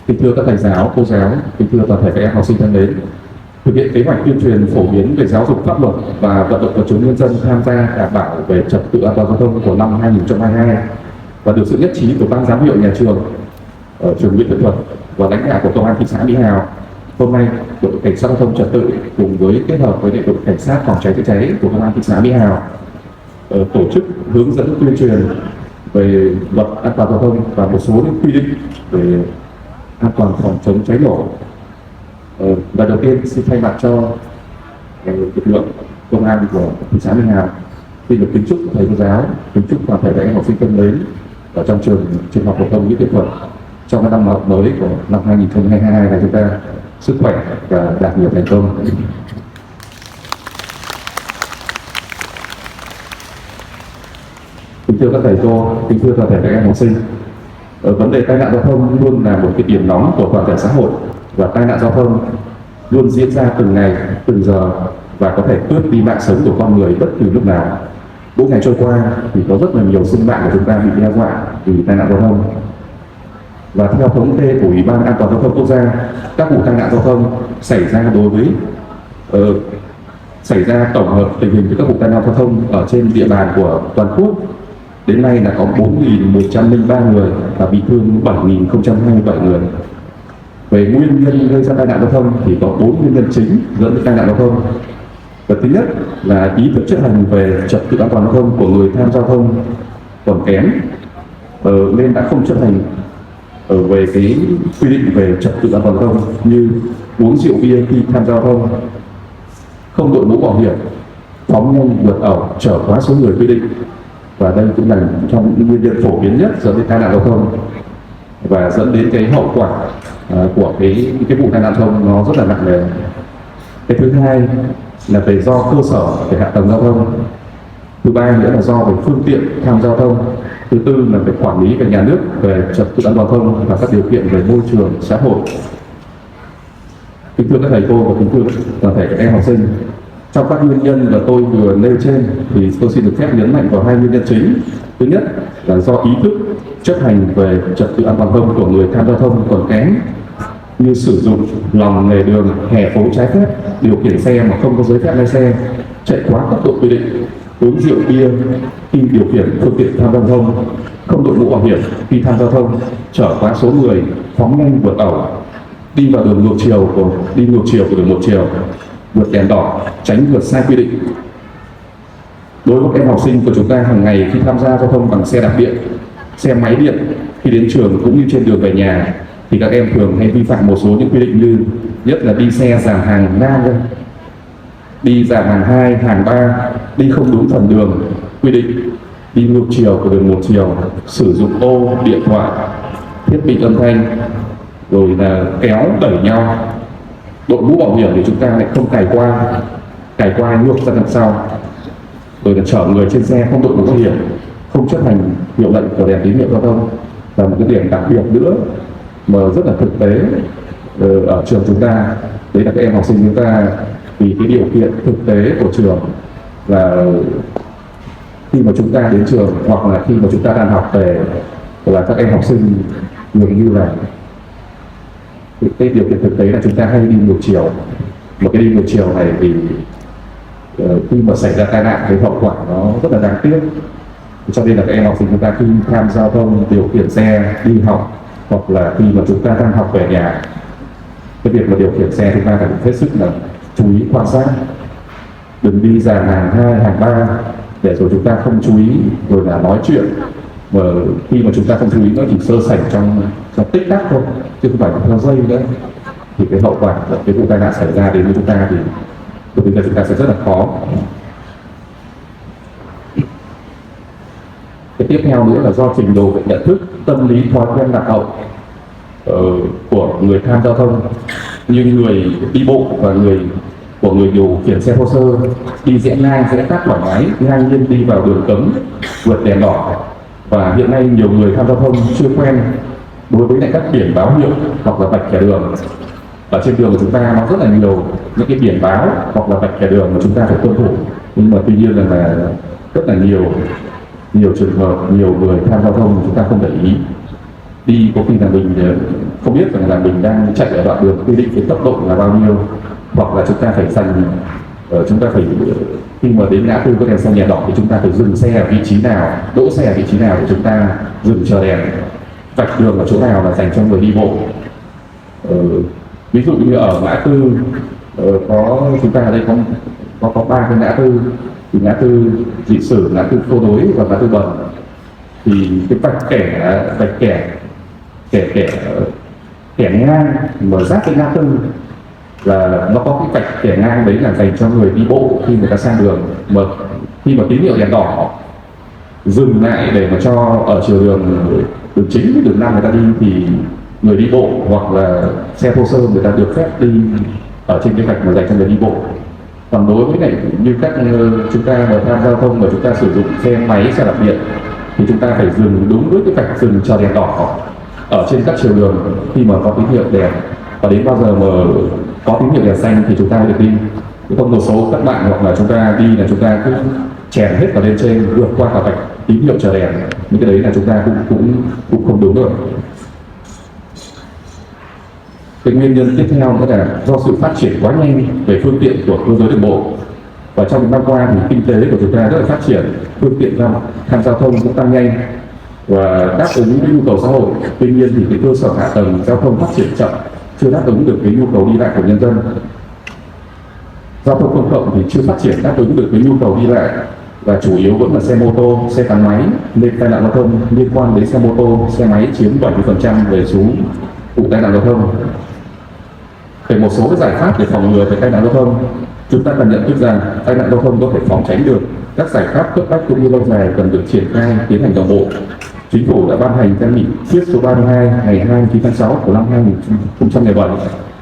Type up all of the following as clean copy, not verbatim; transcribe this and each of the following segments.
Kính thưa các thầy giáo, cô giáo, kính thưa toàn thể các em học sinh thân mến, thực hiện kế hoạch tuyên truyền phổ biến về giáo dục pháp luật và vận động quần chúng nhân dân tham gia đảm bảo về trật tự an toàn giao thông của năm 2022 và được sự nhất trí của ban giám hiệu nhà trường, trường Nguyễn Thị Thuật và lãnh đạo của công an thị xã Mỹ Hào. Hôm nay, đội cảnh sát giao thông trật tự cùng với kết hợp với đội cảnh sát phòng cháy chữa cháy của công an thị xã Mỹ Hào tổ chức hướng dẫn tuyên truyền về luật an toàn giao thông và một số những quy định về an toàn phòng chống cháy nổ. Và đầu tiên xin thay mặt cho lực lượng công an của thị xã Mỹ Hào xin được kính chúc thầy cô giáo, kính chúc toàn thể các em học sinh thân mến ở trong trường học phổ thông Nguyễn Thị Thuật trong năm học mới của năm 2022 này chúng ta sức khỏe và đạt nhiều thành công. Kính thưa các thầy cô, kính thưa toàn thể các em học sinh, vấn đề tai nạn giao thông luôn là một cái điểm nóng của toàn thể xã hội và tai nạn giao thông luôn diễn ra từng ngày, từng giờ và có thể cướp đi mạng sống của con người bất kỳ lúc nào. Mỗi ngày trôi qua thì có rất là nhiều sinh mạng của chúng ta bị đe dọa vì tai nạn giao thông. Và theo thống kê của Ủy ban An toàn giao thông quốc gia, các vụ tai nạn giao thông xảy ra tổng hợp tình hình các vụ tai nạn giao thông ở trên địa bàn của toàn quốc đến nay là có 4.103 người và bị thương 7.027 người. Về nguyên nhân gây ra tai nạn giao thông thì có 4 nguyên nhân chính dẫn đến tai nạn giao thông. Và thứ nhất là ý thức chấp hành về trật tự an toàn giao thông của người tham gia giao thông còn kém, nên đã không chấp hành về cái quy định về trật tự an toàn giao thông như uống rượu bia khi tham gia giao thông, không đội mũ bảo hiểm, phóng nhanh vượt ẩu, chở quá số người quy định. Và đây cũng là trong những nguyên nhân phổ biến nhất dẫn đến tai nạn giao thông và dẫn đến cái hậu quả của cái vụ tai nạn giao thông nó rất là nặng nề. Cái thứ hai là về do cơ sở về hạ tầng giao thông. Thứ ba nữa là do về phương tiện tham gia giao thông. Thứ tư là về quản lý về nhà nước về trật tự an toàn giao thông và các điều kiện về môi trường xã hội. Kính thưa các thầy cô và kính thưa toàn thể các em học sinh, trong các nguyên nhân mà tôi vừa nêu trên thì tôi xin được phép nhấn mạnh vào hai nguyên nhân chính. Thứ nhất là do ý thức chấp hành về trật tự an toàn giao thông của người tham gia giao thông còn kém, như sử dụng lòng lề đường, hè phố trái phép, điều khiển xe mà không có giấy phép lái xe, chạy quá tốc độ quy định, uống rượu bia khi điều khiển phương tiện tham gia giao thông, không đội mũ bảo hiểm khi tham gia giao thông, chở quá số người, phóng nhanh vượt ẩu, đi vào đường ngược chiều của đường một chiều, vượt đèn đỏ, tránh vượt sai quy định. Đối với các em học sinh của chúng ta hàng ngày khi tham gia giao thông bằng xe đạp điện, xe máy điện khi đến trường cũng như trên đường về nhà thì các em thường hay vi phạm một số những quy định như nhất là đi xe dàn hàng ngang lên, đi dàn hàng 2, hàng 3, đi không đúng phần đường quy định, đi ngược chiều của đường một chiều, sử dụng ô, điện thoại, thiết bị âm thanh, rồi là kéo đẩy nhau. Đội mũ bảo hiểm thì chúng ta lại không cài qua ngược ra đằng sau, rồi là chở người trên xe không đội mũ bảo hiểm, không chấp hành hiệu lệnh của đèn tín hiệu giao thông là một cái điểm đặc biệt nữa mà rất là thực tế ở trường chúng ta. Đấy là các em học sinh chúng ta vì cái điều kiện thực tế của trường là khi mà chúng ta đến trường hoặc là khi mà chúng ta đang học về là các em học sinh dường như là cái điều kiện thực tế là chúng ta hay đi ngược chiều. Một cái đi ngược chiều này thì khi mà xảy ra tai nạn cái hậu quả nó rất là đáng tiếc. Cho nên là các em học sinh chúng ta khi tham gia giao thông, điều khiển xe đi học hoặc là khi mà chúng ta đang học về nhà, cái việc mà điều khiển xe chúng ta phải hết sức là chú ý quan sát, đừng đi dàn hàng 2, hàng 3 để rồi chúng ta không chú ý rồi là nói chuyện, mà khi mà chúng ta không chú ý nó chỉ sơ sảnh trong tích tắc thôi chứ không phải theo giây nữa, thì cái hậu quả là cái vụ tai nạn xảy ra đến với chúng ta thì bây giờ chúng ta sẽ rất là khó. Cái tiếp theo nữa là do trình độ về nhận thức, tâm lý, thói quen lạc hậu của người tham gia giao thông, như người đi bộ và người điều khiển xe thô sơ đi rẽ ngang rẽ tắt thoải mái, ngang nhiên đi vào đường cấm, vượt đèn đỏ. Và hiện nay nhiều người tham gia giao thông chưa quen đối với lại các biển báo hiệu hoặc là vạch kẻ đường. Ở trên đường của chúng ta nó rất là nhiều những cái biển báo hoặc là vạch kẻ đường mà chúng ta phải tuân thủ, nhưng mà tuy nhiên là rất là nhiều trường hợp nhiều người tham gia giao thông chúng ta không để ý, đi có khi là mình không biết rằng là mình đang chạy ở đoạn đường quy định cái tốc độ là bao nhiêu, hoặc là chúng ta phải khi mà đến ngã tư có đèn xanh đèn đỏ thì chúng ta phải dừng xe ở vị trí nào, đỗ xe ở vị trí nào để chúng ta dừng chờ đèn, vạch đường ở chỗ nào là dành cho người đi bộ. Ví dụ như ở ngã tư chúng ta ở đây có 3 cái ngã tư, thì ngã tư Dị Sử, ngã tư Câu Đối và ngã tư Bần, thì cái vạch kẻ ngang mở giáp cái ngã tư là nó có cái vạch kẻ ngang đấy là dành cho người đi bộ khi người ta sang đường, mà khi mà tín hiệu đèn đỏ dừng lại để mà cho ở chiều đường chính, đường 5 người ta đi, thì người đi bộ hoặc là xe thô sơ người ta được phép đi ở trên cái vạch mà dành cho người đi bộ. Còn đối với lại như các chúng ta mà tham gia giao thông mà chúng ta sử dụng xe máy, xe đạp điện thì chúng ta phải dừng đúng với cái vạch dừng chờ đèn đỏ ở trên các chiều đường khi mà có tín hiệu đèn, và đến bao giờ mà có tín hiệu đèn xanh thì chúng ta được đi. Không một số các bạn hoặc là chúng ta đi là chúng ta cứ chèn hết vào lên trên, vượt qua cả vạch tín hiệu chờ đèn, những cái đấy là chúng ta cũng không đúng được. Cái nguyên nhân tiếp theo nữa là do sự phát triển quá nhanh về phương tiện của cơ giới đường bộ, và trong những năm qua thì kinh tế của chúng ta rất là phát triển, phương tiện tham giao thông cũng tăng nhanh và đáp ứng nhu cầu xã hội. Tuy nhiên thì cái cơ sở hạ tầng giao thông phát triển chậm, chưa đáp ứng được cái nhu cầu đi lại của nhân dân. Giao thông công cộng thì chưa phát triển đáp ứng được cái nhu cầu đi lại, và chủ yếu vẫn là xe mô tô, xe gắn máy, nên tai nạn giao thông liên quan đến xe mô tô, xe máy chiếm 70% về số vụ tai nạn giao thông. Về một số cái giải pháp để phòng ngừa về tai nạn giao thông, chúng ta cần nhận thức rằng tai nạn giao thông có thể phòng tránh được. Các giải pháp cấp bách cũng như lâu dài cần được triển khai tiến hành đồng bộ. Chính phủ đã ban hành nghị quyết số 32 ngày 29 tháng 6 của năm 2017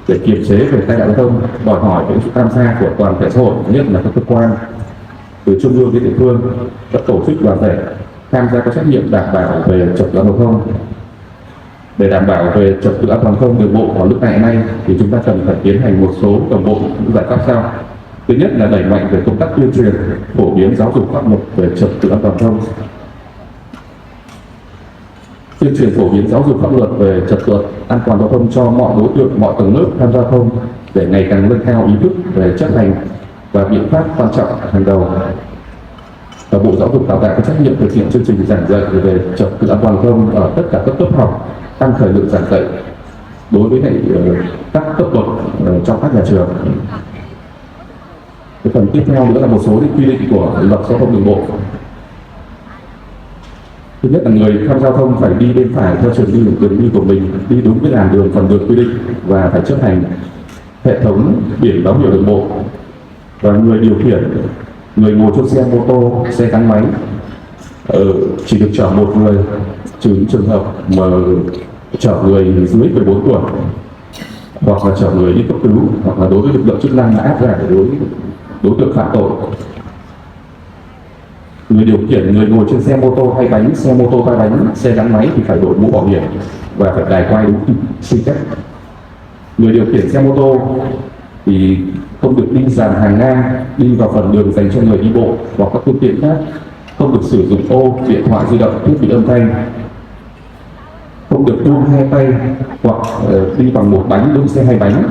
để kiềm chế về tai nạn giao thông, đòi hỏi về sự tham gia của toàn thể xã hội, nhất là các cơ quan từ trung ương đến địa phương, các tổ chức đoàn thể tham gia có trách nhiệm đảm bảo về trật tự an toàn giao thông. Để đảm bảo về trật tự an toàn giao thông đường bộ vào lúc này thì chúng ta cần phải tiến hành một số đồng bộ những giải pháp sau. Thứ nhất là đẩy mạnh về công tác tuyên truyền, phổ biến giáo dục pháp luật về trật tự an toàn giao thông. Tuyên truyền phổ biến giáo dục pháp luật về trật tự an toàn giao thông cho mọi đối tượng, mọi tầng lớp tham gia giao thông để ngày càng nâng cao ý thức về chấp hành và biện pháp quan trọng hàng đầu. Và Bộ Giáo dục Đào tạo có trách nhiệm thực hiện chương trình giảng dạy về trật tự an toàn giao thông ở tất cả các cấp học, tăng thời lượng giảng dạy đối với các cấp bậc trong các nhà trường. Cái phần tiếp theo nữa là một số quy định của luật giao thông đường bộ. Thứ nhất là người tham gia giao thông phải đi bên phải theo đường đi của mình, đi đúng với làn đường, phần đường quy định và phải chấp hành hệ thống biển báo hiệu đường bộ. Và người điều khiển, người ngồi trên xe mô tô, xe gắn máy chỉ được chở một người, trừ những trường hợp mà chở người dưới 14 tuổi, hoặc là chở người đi cấp cứu, hoặc là đối với lực lượng chức năng là áp giải đối tượng phạm tội. Người điều khiển, người ngồi trên xe mô tô 2 bánh, xe mô tô 3 bánh, xe gắn máy thì phải đội mũ bảo hiểm và phải đài quay đúng quy cách. Người điều khiển xe mô tô thì không được đi dàn hàng ngang, đi vào phần đường dành cho người đi bộ hoặc các phương tiện khác, không được sử dụng ô, điện thoại di động, thiết bị âm thanh, không được đu hai tay hoặc đi bằng một bánh, đu xe 2 bánh.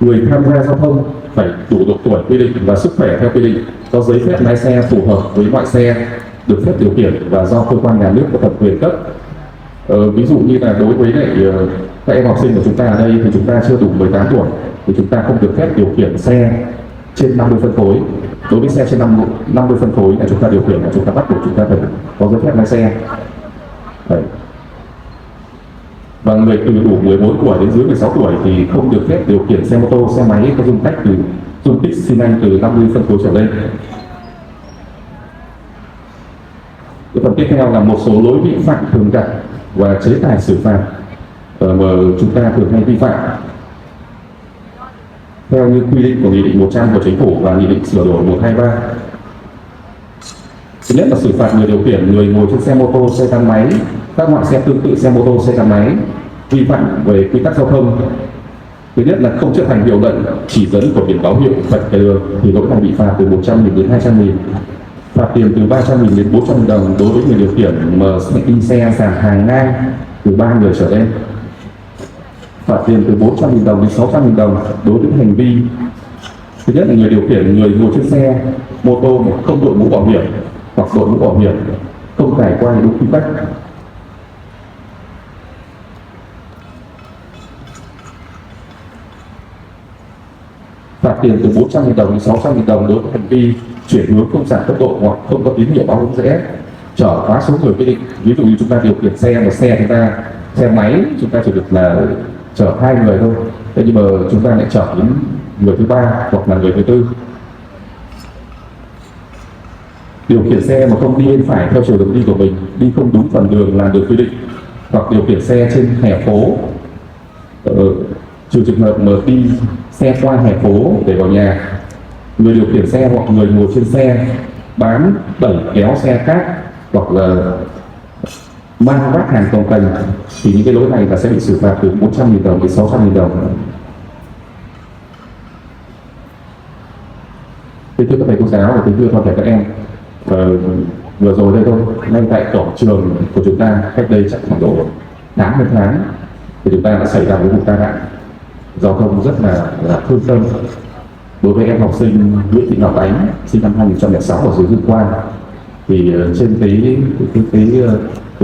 Người tham gia giao thông phải đủ độ tuổi quy định và sức khỏe theo quy định, có giấy phép lái xe phù hợp với loại xe, được phép điều khiển và do cơ quan nhà nước có thẩm quyền cấp. Ví dụ như là đối với các em học sinh của chúng ta ở đây thì chúng ta chưa đủ 18 tuổi thì chúng ta không được phép điều khiển xe trên 50 phân khối. Đối với xe trên 50 phân khối là chúng ta điều khiển là chúng ta bắt buộc chúng ta phải có giấy phép lái xe. Đấy. Và người từ đủ 14 tuổi đến dưới 16 tuổi thì không được phép điều khiển xe mô tô, xe máy có dung tích xi lanh từ 50 phân khối trở lên. Cái phần tiếp theo là một số lỗi vi phạm thường gặp và chế tài xử phạt mà chúng ta thường hay vi phạm theo như quy định của Nghị định 100 của Chính phủ và Nghị định sửa đổi 123. Thứ nhất là xử phạt người điều khiển, người ngồi trên xe mô tô, xe gắn máy, các loại xe tương tự xe mô tô, xe gắn máy vi phạm về quy tắc giao thông Thứ nhất là không chấp hành hiệu lệnh chỉ dẫn của biển báo hiệu vạch kẻ đường thì lỗi này bị phạt từ 100.000 đến 200.000. Phạt tiền từ 300.000 đến 400.000 đồng đối với người điều khiển mà đi xe dàn hàng ngang từ 3 người trở lên. Phạt tiền từ 400.000 đồng đến 600.000 đồng đối với hành vi thứ nhất là người điều khiển người ngồi trên xe mô tô mà không đội mũ bảo hiểm hoặc đội mũ bảo hiểm không cài quay đúng quy tắc. Phạt tiền từ 400.000 đồng đến 600.000 đồng đối với hành vi chuyển hướng không giảm tốc độ hoặc không có tín hiệu báo hướng rẽ, chở quá số người quy định. Ví dụ như chúng ta điều khiển xe mà xe máy chúng ta chỉ được là chở 2 người thôi, thế nhưng mà chúng ta lại chở đến người thứ 3 hoặc là người thứ 4. Điều khiển xe mà không đi bên phải theo chiều đường đi của mình, đi không đúng phần đường làn đường quy định, hoặc điều khiển xe trên hè phố, trừ trường hợp mà đi xe qua hè phố để vào nhà, người điều khiển xe hoặc người ngồi trên xe bám đẩy kéo xe khác hoặc là mang vác hàng cồng kềnh thì những cái lỗi này là sẽ bị xử phạt từ 400.000 đồng đến 600.000 đồng. Kính thưa các thầy cô giáo và kính thưa toàn thể các em, vừa rồi đây thôi, ngay tại cổng trường của chúng ta cách đây chắc khoảng độ 8 tháng thì chúng ta đã xảy ra một vụ tai nạn giao thông rất là thương tâm đối với em học sinh Nguyễn Thị Ngọc Ánh sinh năm 2006 ở dưới Dương Quan. Thì trên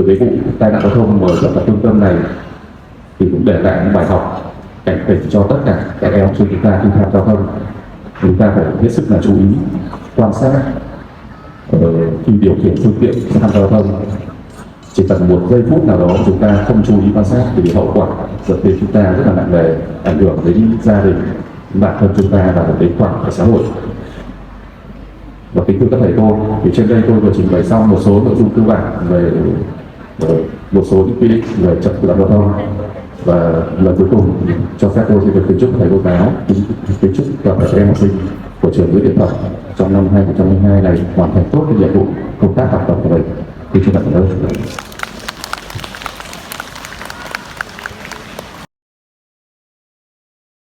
cái vụ tai nạn giao thông mà rất là thương tâm này thì cũng để lại những bài học cảnh tỉnh cho tất cả các em học sinh chúng ta khi tham gia giao thông. Chúng ta phải hết sức là chú ý quan sát khi điều khiển phương tiện tham gia giao thông. Chỉ cần một giây phút nào đó chúng ta không chú ý quan sát thì hậu quả dẫn đến chúng ta rất là nặng nề, ảnh hưởng đến gia đình, bản thân chúng ta và đến toàn thể xã hội. Và kính thưa các thầy cô, thì trên đây tôi vừa trình bày xong một số nội dung cơ bản về một số những quy định về trật tự an toàn giao thông. Và lần cuối cùng cho phép tôi xin được kính chúc thầy cô giáo, kính chúc toàn thể các em học sinh của trường Nguyễn Điện Thọ trong năm 2022 này hoàn thành tốt cái nhiệm vụ công tác học tập của mình. Kính chúc các thầy cô.